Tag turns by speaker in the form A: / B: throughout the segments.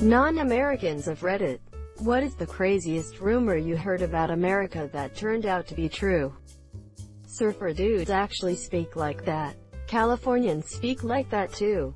A: Non-Americans of Reddit. What is the craziest rumor you heard about America that turned out to be true? Surfer dudes actually speak like that. Californians speak like that too.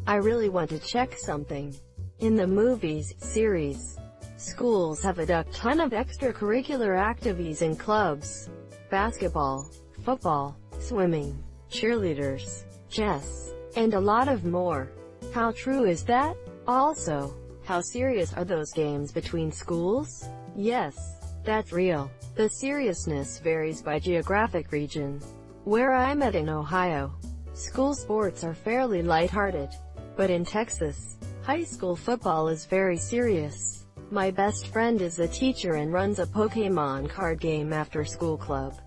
A: I really want to check something. In the movies, series, schools have a ton of extracurricular activities and clubs. Basketball, football, swimming, cheerleaders, chess, and a lot of more. How true is that? Also, how serious are those games between schools? Yes, that's real. The seriousness varies by geographic region. Where I'm at in Ohio, school sports are fairly lighthearted. But in Texas, high school football is very serious. My best friend is a teacher and runs a Pokemon card game after school club.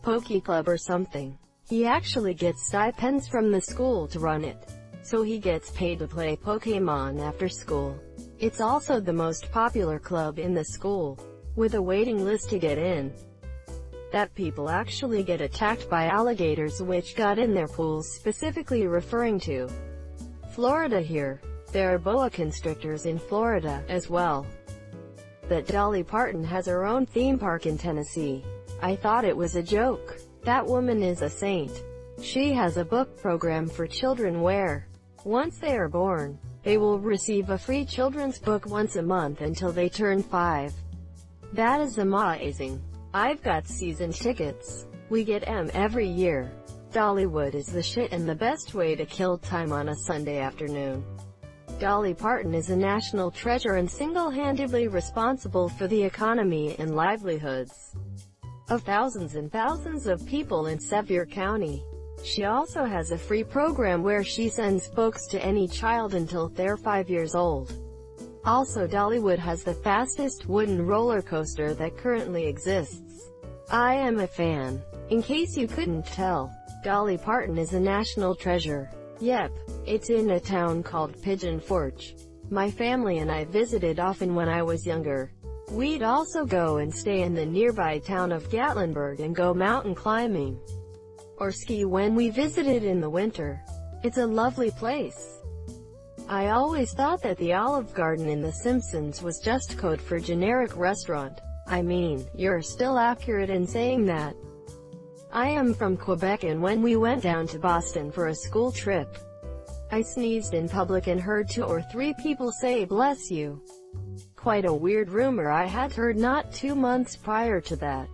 A: Poke Club or something. He actually gets stipends from the school to run it. So he gets paid to play Pokemon after school. It's also the most popular club in the school, with a waiting list to get in. That people actually get attacked by alligators which got in their pools, specifically referring to Florida here. There are boa constrictors in Florida, as well. That Dolly Parton has her own theme park in Tennessee. I thought it was a joke. That woman is a saint. She has a book program for children where, once they are born, they will receive a free children's book once a month until they turn 5. That is amazing. I've got season tickets. We get them every year. Dollywood is the shit and the best way to kill time on a Sunday afternoon. Dolly Parton is a national treasure and single-handedly responsible for the economy and livelihoods of thousands and thousands of people in Sevier County. She also has a free program where she sends books to any child until they're 5 years old. Also, Dollywood has the fastest wooden roller coaster that currently exists. I am a fan. In case you couldn't tell, Dolly Parton is a national treasure. Yep, it's in a town called Pigeon Forge. My family and I visited often when I was younger. We'd also go and stay in the nearby town of Gatlinburg and go mountain climbing or ski when we visited in the winter. It's a lovely place. I always thought that the Olive Garden in The Simpsons was just code for generic restaurant. I mean, you're still accurate in saying that. I am from Quebec, and when we went down to Boston for a school trip, I sneezed in public and heard 2 or 3 people say "bless you." Quite a weird rumor I had heard not 2 months prior to that.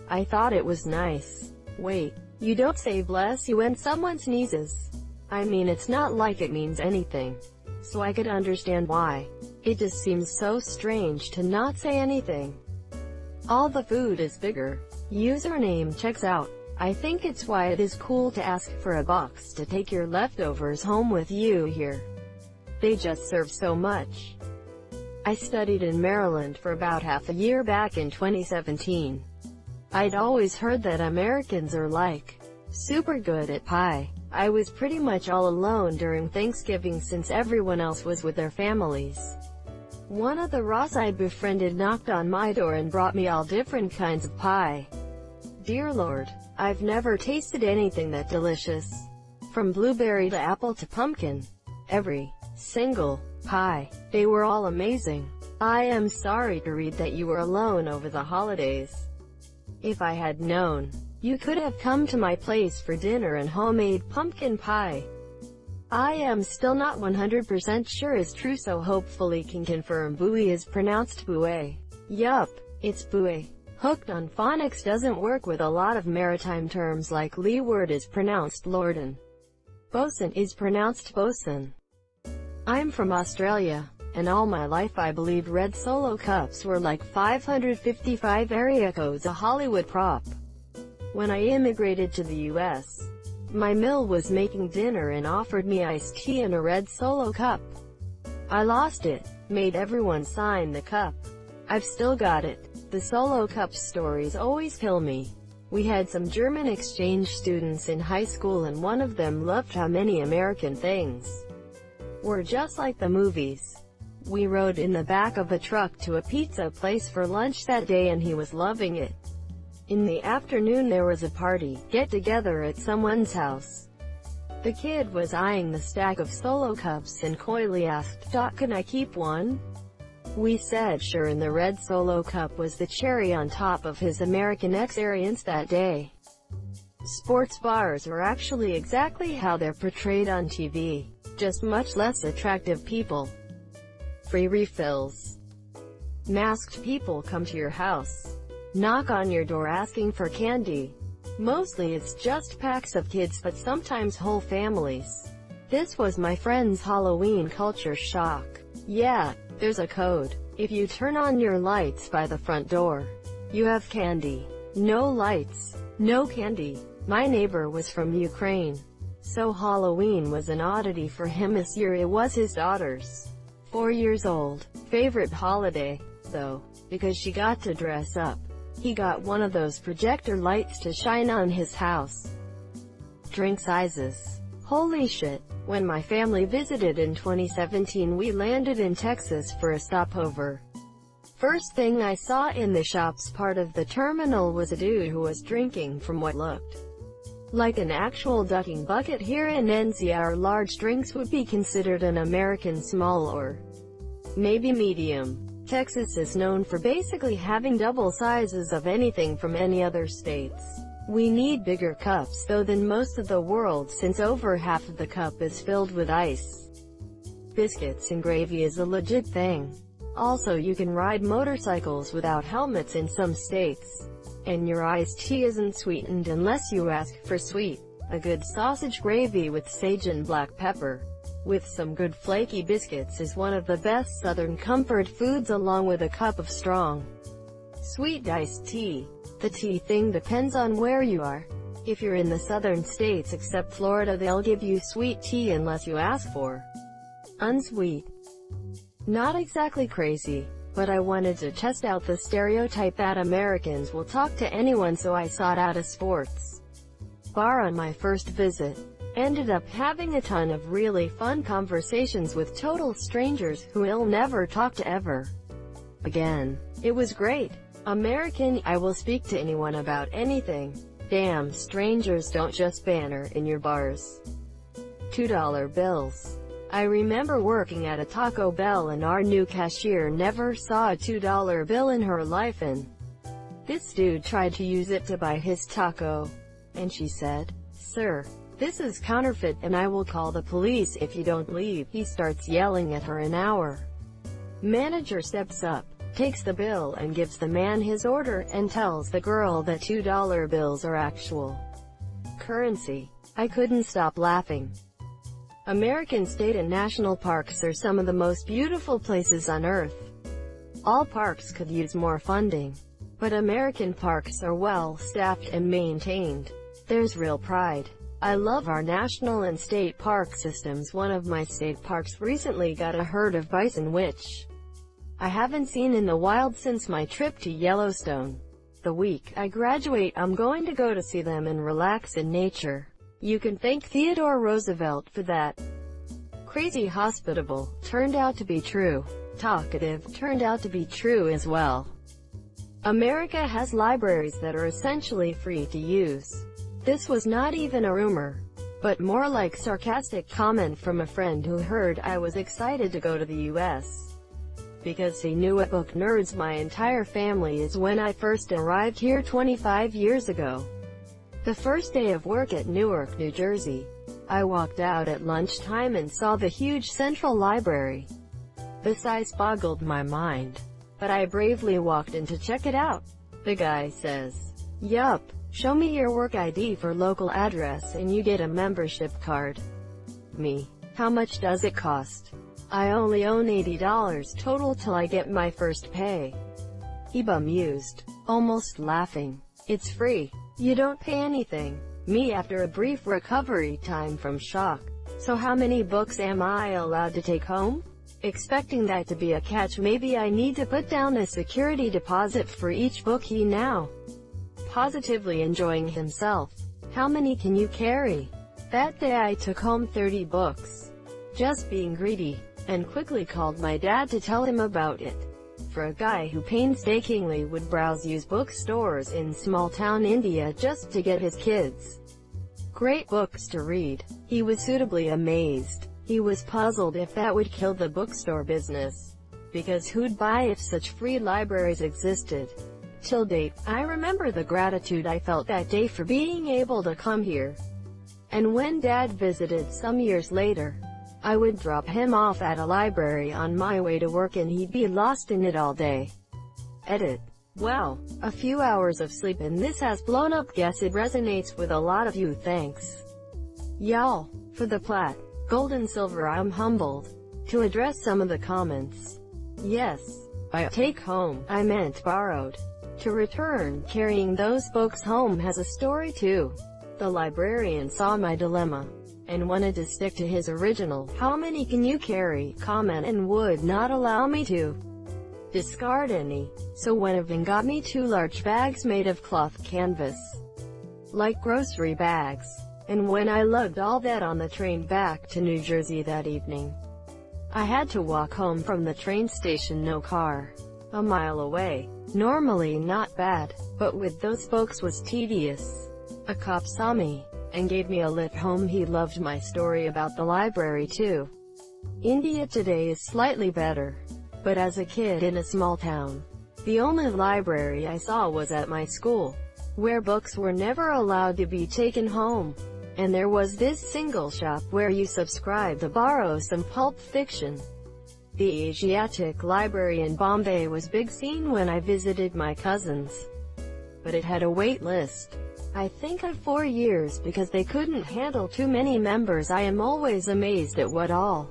A: I thought it was nice. Wait, you don't say "bless you" when someone sneezes? I mean, it's not like it means anything, so I could understand why. It just seems so strange to not say anything. All the food is bigger. Username checks out. I think it's why it is cool to ask for a box to take your leftovers home with you here. They just serve so much. I studied in Maryland for about half a year back in 2017. I'd always heard that Americans are like super good at pie. I was pretty much all alone during Thanksgiving since everyone else was with their families. One of the Ross I befriended knocked on my door and brought me all different kinds of pie. Dear Lord, I've never tasted anything that delicious. From blueberry to apple to pumpkin. Every single pie. They were all amazing. I am sorry to read that you were alone over the holidays. If I had known, you could have come to my place for dinner and homemade pumpkin pie. I am still not 100% sure is true, so hopefully can confirm buoy is pronounced buoy. Yup, it's buoy. Hooked on phonics doesn't work with a lot of maritime terms like leeward is pronounced lorden. Bosun is pronounced bosun. I'm from Australia, and all my life I believed red Solo cups were like 555 area codes, a Hollywood prop. When I immigrated to the US, my mill was making dinner and offered me iced tea in a red Solo cup. I lost it, made everyone sign the cup. I've still got it. The Solo cup stories always kill me. We had some German exchange students in high school, and one of them loved how many American things were just like the movies. We rode in the back of a truck to a pizza place for lunch that day and he was loving it. In the afternoon there was a party, get-together at someone's house. The kid was eyeing the stack of Solo cups and coyly asked, "Doc, can I keep one?" We said sure, and the red Solo cup was the cherry on top of his American experience that day. Sports bars were actually exactly how they're portrayed on TV, just much less attractive people. Free refills. Masked people come to your house, knock on your door asking for candy. Mostly it's just packs of kids, but sometimes whole families. This was my friend's Halloween culture shock. Yeah, there's a code. If you turn on your lights by the front door, you have candy. No lights, no candy. My neighbor was from Ukraine, so Halloween was an oddity for him. This year it was his daughter's 4 years old favorite holiday, though, because she got to dress up. He got one of those projector lights to shine on his house. Drink sizes. Holy shit. When my family visited in 2017, we landed in Texas for a stopover. First thing I saw in the shops part of the terminal was a dude who was drinking from what looked like an actual ducking bucket. Here in NCR, large drinks would be considered an American small or maybe medium. Texas is known for basically having double sizes of anything from any other states. We need bigger cups though than most of the world, since over half of the cup is filled with ice. Biscuits and gravy is a legit thing. Also, you can ride motorcycles without helmets in some states. And your iced tea isn't sweetened unless you ask for sweet. A good sausage gravy with sage and black pepper, with some good flaky biscuits, is one of the best Southern comfort foods, along with a cup of strong, sweet iced tea. The tea thing depends on where you are. If you're in the southern states except Florida, they'll give you sweet tea unless you ask for unsweet. Not exactly crazy, but I wanted to test out the stereotype that Americans will talk to anyone, so I sought out a sports bar on my first visit. Ended up having a ton of really fun conversations with total strangers who I'll never talk to ever again. It was great. American, I will speak to anyone about anything. Damn, strangers don't just banter in your bars. $2 bills. I remember working at a Taco Bell and our new cashier never saw a $2 bill in her life, and this dude tried to use it to buy his taco. And she said, "Sir, this is counterfeit and I will call the police if you don't leave." He starts yelling at her an hour. Manager steps up, takes the bill and gives the man his order, and tells the girl that $2 bills are actual currency. I couldn't stop laughing. American state and national parks are some of the most beautiful places on earth. All parks could use more funding, but American parks are well staffed and maintained. There's real pride. I love our national and state park systems. One of my state parks recently got a herd of bison, which I haven't seen in the wild since my trip to Yellowstone. The week I graduate, I'm going to go to see them and relax in nature. You can thank Theodore Roosevelt for that. Crazy hospitable turned out to be true. Talkative turned out to be true as well. America has libraries that are essentially free to use. This was not even a rumor, but more like sarcastic comment from a friend who heard I was excited to go to the US. Because he knew what book nerds my entire family is. When I first arrived here 25 years ago, the first day of work at Newark, New Jersey, I walked out at lunchtime and saw the huge central library. The size boggled my mind, but I bravely walked in to check it out. The guy says, "Yup, show me your work ID for local address and you get a membership card." Me, "How much does it cost?" "I only own $80 total till I get my first pay." He bemused, almost laughing, "It's free. You don't pay anything." Me, after a brief recovery time from shock, "So how many books am I allowed to take home?" Expecting that to be a catch. Maybe I need to put down a security deposit for each book. He now positively enjoying himself. "How many can you carry?" That day I took home 30 books. Just being greedy, and quickly called my dad to tell him about it. For a guy who painstakingly would browse used bookstores in small-town India just to get his kids' great books to read. He was suitably amazed. He was puzzled if that would kill the bookstore business, because who'd buy if such free libraries existed? Till date, I remember the gratitude I felt that day for being able to come here. And when Dad visited some years later, I would drop him off at a library on my way to work and he'd be lost in it all day. Edit. Wow, a few hours of sleep and this has blown up. Guess it resonates with a lot of you. Thanks, y'all, for the plat. Gold and silver. I'm humbled. To address some of the comments. Yes, by take home, I meant borrowed. To return, carrying those books home has a story too. The librarian saw my dilemma and wanted to stick to his original "how many can you carry" comment and would not allow me to discard any. So went of and got me 2 large bags made of cloth canvas, like grocery bags. And when I lugged all that on the train back to New Jersey that evening, I had to walk home from the train station, no car, a mile away. Normally not bad, but with those books was tedious. A cop saw me and gave me a lift home. He loved my story about the library too. India today is slightly better, but as a kid in a small town, the only library I saw was at my school, where books were never allowed to be taken home. And there was this single shop where you subscribed to borrow some pulp fiction. The Asiatic Library in Bombay was big scene when I visited my cousins, but it had a wait list, I think of 4 years, because they couldn't handle too many members. I am always amazed at what all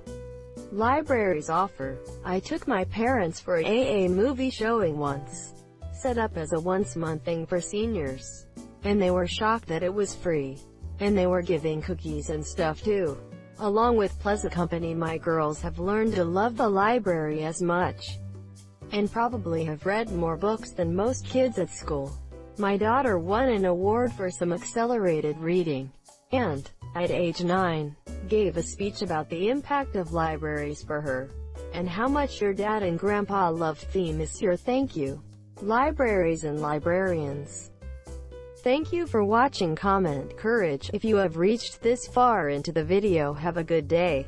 A: libraries offer. I took my parents for a AA movie showing once, set up as a once-a-month thing for seniors, and they were shocked that it was free. And they were giving cookies and stuff too. Along with pleasant company, my girls have learned to love the library as much, and probably have read more books than most kids at school. My daughter won an award for some accelerated reading, and, at age 9, gave a speech about the impact of libraries for her, and how much your dad and grandpa loved them. Is your thank you. Libraries and librarians. Thank you for watching. Comment courage if you have reached this far into the video. Have a good day.